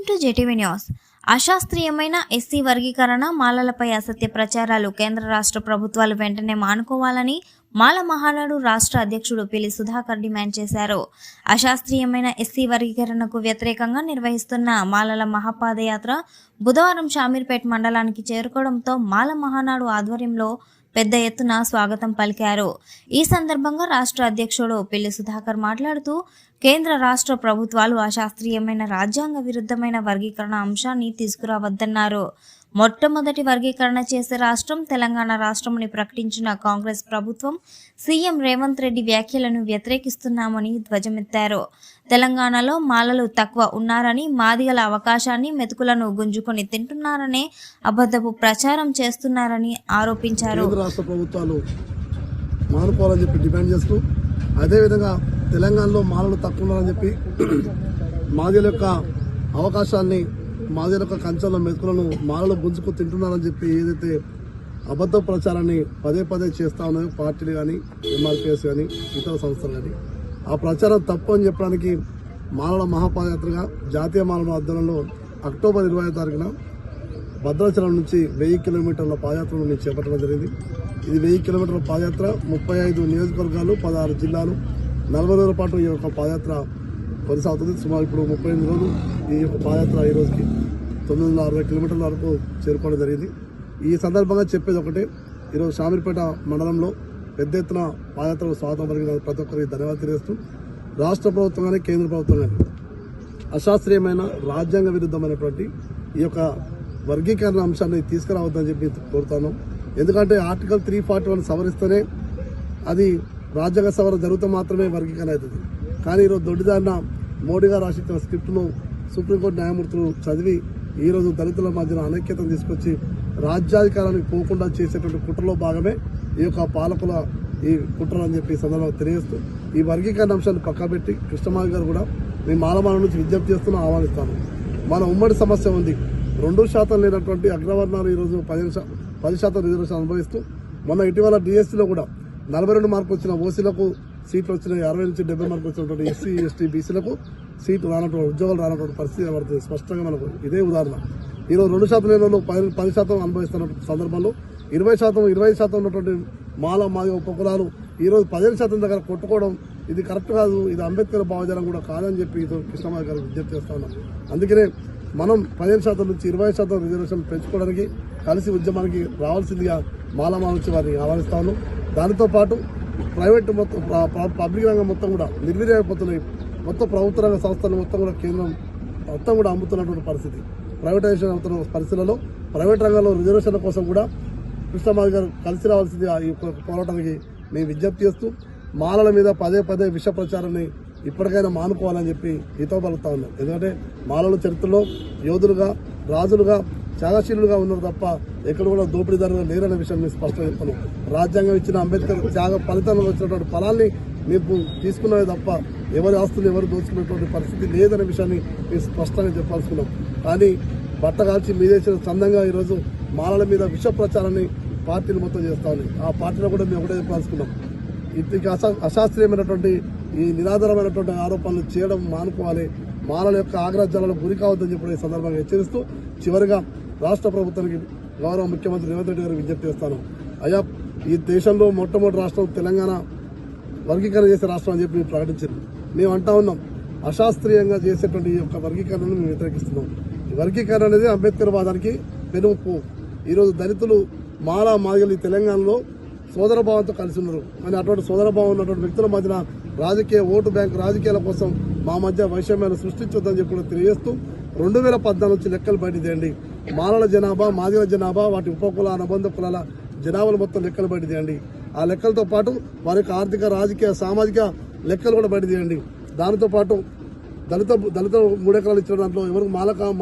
Welcome to JTV news. అశాస్త్రీయమైన SC వర్గీకరణ, మాలలపై అసత్య ప్రచారాలు కేంద్ర రాష్ట్ర ప్రభుత్వాలు వెంటనే మానుకోవాలని మాల మహానాడు రాష్ట్ర అధ్యక్షుడు పిల్లి సుధాకర్ డిమాండ్ చేశారు. అశాస్త్రీయమైన ఎస్సీ వర్గీకరణకు వ్యతిరేకంగా నిర్వహిస్తున్న మాలల మహాపాదయాత్ర బుధవారం షామీర్పేట్ మండలానికి చేరుకోవడంతో మాల మహానాడు ఆధ్వర్యంలో పెద్ద ఎత్తున స్వాగతం పలికారు. ఈ సందర్భంగా రాష్ట్ర అధ్యక్షుడు పిల్లి సుధాకర్ మాట్లాడుతూ కేంద్ర రాష్ట్ర ప్రభుత్వాలు అశాస్త్రీయమైన రాజ్యాంగ విరుద్ధమైన వర్గీకరణ అంశాన్ని తీసుకురావద్దన్నారు. మొట్టమొదటి వర్గీకరణ చేసే రాష్ట్రం తెలంగాణ రాష్ట్రమని ప్రకటించిన కాంగ్రెస్ ప్రభుత్వం సీఎం రేవంత్ రెడ్డి వ్యాఖ్యలను వ్యతిరేకిస్తున్నామని ధ్వజమెత్తారు. తెలంగాణలో మాలలు తక్కువ ఉన్నారని, మాదిగల అవకాశాన్ని, మెతుకులను గుంజుకొని తింటున్నారనే అబద్ధపు ప్రచారం చేస్తున్నారని ఆరోపించారు. రాష్ట్ర ప్రభుత్వాలు మానుకోవాలని చెప్పి డిమాండ్ చేస్తూ, అదేవిధంగా తెలంగాణలో మాలలు తక్కువ ఉన్నారని చెప్పి మాదిగల యొక్క అవకాశాన్ని, మాదిగల యొక్క కంచెల మెతుకులను మాలలు గుంజుకు తింటున్నారని చెప్పి ఏదైతే అబద్ధ ప్రచారాన్ని పదే పదే చేస్తా ఉన్నాయో పార్టీలు కానీ, ఎంఆర్పీఎస్ కానీ, ఇతర సంస్థలు కానీ, ఆ ప్రచారం తప్పు అని చెప్పడానికి మాలల మహాపాదయాత్రగా జాతీయ మాలల ఆధ్వర్యంలో అక్టోబర్ 20వ తారీఖున భద్రాచలం నుంచి 1000 కిలోమీటర్ల పాదయాత్రను మేము చేపట్టడం జరిగింది. ఇది 1000 కిలోమీటర్ల పాదయాత్ర, 35 నియోజకవర్గాలు, 16 జిల్లాలు, 40 రోజుల పాటు ఈ యొక్క పాదయాత్ర కొనసాగుతుంది. సుమారు ఇప్పుడు 38 రోజులు ఈ యొక్క పాదయాత్ర ఈ రోజుకి 960 కిలోమీటర్ల వరకు చేరుకోవడం జరిగింది. ఈ సందర్భంగా చెప్పేది ఒకటే, ఈరోజు షామీర్పేట మండలంలో పెద్ద ఎత్తున పాదయాత్రకు స్వాగతం పలికిన ప్రతి ఒక్కరికి ధన్యవాదాలు తెలియజేస్తూ, రాష్ట్ర ప్రభుత్వం కానీ, కేంద్ర ప్రభుత్వం కానీ అశాస్త్రీయమైన రాజ్యాంగ విరుద్ధమైనటువంటి ఈ యొక్క వర్గీకరణ అంశాన్ని తీసుకురావద్దని చెప్పి కోరుతాను. ఎందుకంటే ఆర్టికల్ 341 సవరిస్తేనే అది రాజ్యాంగ సవరణ జరుగుతూ మాత్రమే వర్గీకరణ అవుతుంది. కానీ ఈరోజు దొడ్డిదారిన మోడీ గారు రాసిన స్క్రిప్ట్ను సుప్రీంకోర్టు న్యాయమూర్తులు చదివి ఈరోజు దళితుల మధ్యన అనైక్యతను తీసుకొచ్చి రాజ్యాధికారానికి పోకుండా చేసేటువంటి కుట్రలో భాగమే ఈ యొక్క పాలకుల ఈ కుట్ర అని చెప్పి సందర్భంగా తెలియజేస్తూ, ఈ వర్గీకరణ అంశాన్ని పక్కబెట్టి కృష్ణమాది గారు కూడా మీ మాలమాల నుంచి విజ్ఞప్తి చేస్తున్నా ఆహ్వానిస్తాను. మన ఉమ్మడి సమస్య ఉంది. 2% లేనటువంటి అగ్రవర్ణాలు ఈరోజు 10% రిజర్వేషన్ అనుభవిస్తూ, మొన్న ఇటీవల డిఎస్సీలో కూడా 42 మార్కులు వచ్చిన ఓసీలకు సీట్లు వచ్చినాయి, 60 నుంచి 70 మార్కులు వచ్చినటువంటి ఎస్సీ, ఎస్టీ, బీసీలకు సీట్లు రానటువంటి, ఉద్యోగాలు రానటువంటి పరిస్థితి పడుతుంది. స్పష్టంగా మనకు ఇదే ఉదాహరణ. ఈరోజు 2% లేని వాళ్ళు 10% అనుభవిస్తున్న సందర్భంలో 25% ఉన్నటువంటి మాదిగ ఉపకులాలు ఈరోజు 15% దగ్గర కొట్టుకోవడం ఇది కరెక్ట్ కాదు. ఇది అంబేద్కర్ భావజాలం కూడా కాదని చెప్పి కృష్ణమాది గారు విజ్ఞప్తి చేస్తా ఉన్నాం. అందుకనే మనం 15% నుంచి 20% రిజర్వేషన్ పెంచుకోవడానికి కలిసి ఉద్యమానికి రావాల్సిందిగా మాలమాల నుంచి వారిని ఆహ్వానిస్తా ఉన్నాం. దానితో పాటు ప్రైవేట్ మొత్తం, పబ్లిక్ రంగం మొత్తం కూడా నిర్వీర్యమైపోతున్నాయి. మొత్తం ప్రభుత్వ రంగ సంస్థలు మొత్తం కూడా కేంద్రం మొత్తం కూడా అమ్ముతున్నటువంటి పరిస్థితి. ప్రైవేటైజేషన్ అవుతున్న పరిస్థితులలో ప్రైవేట్ రంగంలో రిజర్వేషన్ల కోసం కూడా కృష్ణమాది గారు కలిసి రావాల్సింది ఈ పోరాటానికి మేము విజ్ఞప్తి చేస్తూ, మాలల మీద పదే పదే విష ప్రచారాన్ని ఇప్పటికైనా మానుకోవాలని చెప్పి హితవు పలుకుతా ఉన్నాం. ఎందుకంటే మాలల చరిత్రలో యోధులుగా, రాజులుగా, త్యాగశీలుగా ఉన్నారు తప్ప ఎక్కడ కూడా దోపిడీదారుగా లేరనే విషయం మేము స్పష్టంగా చెప్తున్నాం. రాజ్యాంగం ఇచ్చిన అంబేద్కర్ త్యాగ ఫలితంలో వచ్చినటువంటి ఫలాన్ని మేము తీసుకున్నదే తప్ప ఎవరి ఆస్తులు ఎవరు దోచుకునేటువంటి పరిస్థితి లేదనే విషయాన్ని మేము స్పష్టంగా చెప్పాల్సుకున్నాం. కానీ బట్ట కాల్చి మీదేసిన చందంగా ఈరోజు మాలల మీద విష ప్రచారాన్ని పార్టీలు మొత్తం చేస్తా ఉన్నాయి. ఆ పార్టీలో కూడా మేము ఒకటే చెప్పాల్సుకున్నాం, ఇంటికి అశాస్త్రీయమైనటువంటి ఈ నిరాధారమైనటువంటి ఆరోపణలు చేయడం మానుకోవాలి. మాలల యొక్క ఆగ్రహాలకు గురి కావద్దని చెప్పి ఈ సందర్భంగా హెచ్చరిస్తూ, చివరిగా రాష్ట్ర ప్రభుత్వానికి గౌరవ ముఖ్యమంత్రి రేవంత్ రెడ్డి గారు విజ్ఞప్తి చేస్తాను. అయ్యా, ఈ దేశంలో మొట్టమొదటి రాష్ట్రం తెలంగాణ వర్గీకరణ చేసే రాష్ట్రం అని చెప్పి ప్రకటించారు. మేము అంటా ఉన్నాం, అశాస్త్రీయంగా చేసేటువంటి ఈ యొక్క వర్గీకరణను మేము వ్యతిరేకిస్తున్నాం. ఈ వర్గీకరణ అనేది అంబేద్కర్ వాదానికి పెనుముప్పు. ఈరోజు దళితులు, మాదిగలు ఈ తెలంగాణలో సోదరభావంతో కలిసి ఉన్నారు. కానీ అటువంటి సోదరభావం ఉన్నటువంటి వ్యక్తుల మధ్యన రాజకీయ ఓటు బ్యాంకు రాజకీయాల కోసం మా మధ్య వైషమ్యాలు సృష్టించొద్దని చెప్పి కూడా తెలియజేస్తూ, 2014 నుంచి లెక్కలు బయట తీయండి. మాలల జనాభా, మాదిగల జనాభా, వాటి ఉపకుల, అనుబంధ కులాల జనాభాలు మొత్తం లెక్కలు బయట తీయండి. ఆ లెక్కలతో పాటు వారి యొక్క ఆర్థిక, రాజకీయ, సామాజిక లెక్కలు కూడా బయట తీయండి. దానితో పాటు దళిత 3 ఎకరాలు ఇచ్చిన దాంట్లో ఎవరికి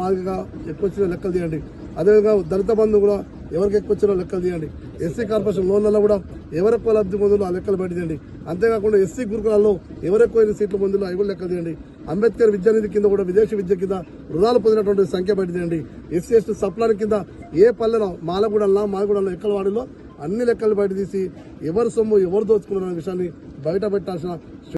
మాదిగగా ఎక్కువ వచ్చిన లెక్కలు తీయండి. అదేవిధంగా దళిత బంధు కూడా ఎవరికి ఎక్కువ వచ్చినా లెక్కలు తీయండి. ఎస్సీ కార్పొరేషన్ లోన్లలో కూడా ఎవరెక్కువ లబ్ధి పొందులో ఆ లెక్కలు బయట తీయండి. అంతేకాకుండా ఎస్సీ గురుకులాల్లో ఎవరెక్కువ సీట్లు పొందులో అవి కూడా లెక్కలు తీయండి. అంబేద్కర్ విద్యానిధి కింద కూడా విదేశీ విద్య కింద రుణాలు పొందినటువంటి సంఖ్య బయట తీయండి. ఎస్సీ ఎస్టీ సప్లాన్ కింద ఏ పల్లెలో, మాలగూడలో ఎక్కల వాడిలో అన్ని లెక్కలు బయట తీసి ఎవరు సొమ్ము ఎవరు దోచుకున్నారనే విషయాన్ని బయట పెట్టాల్సిన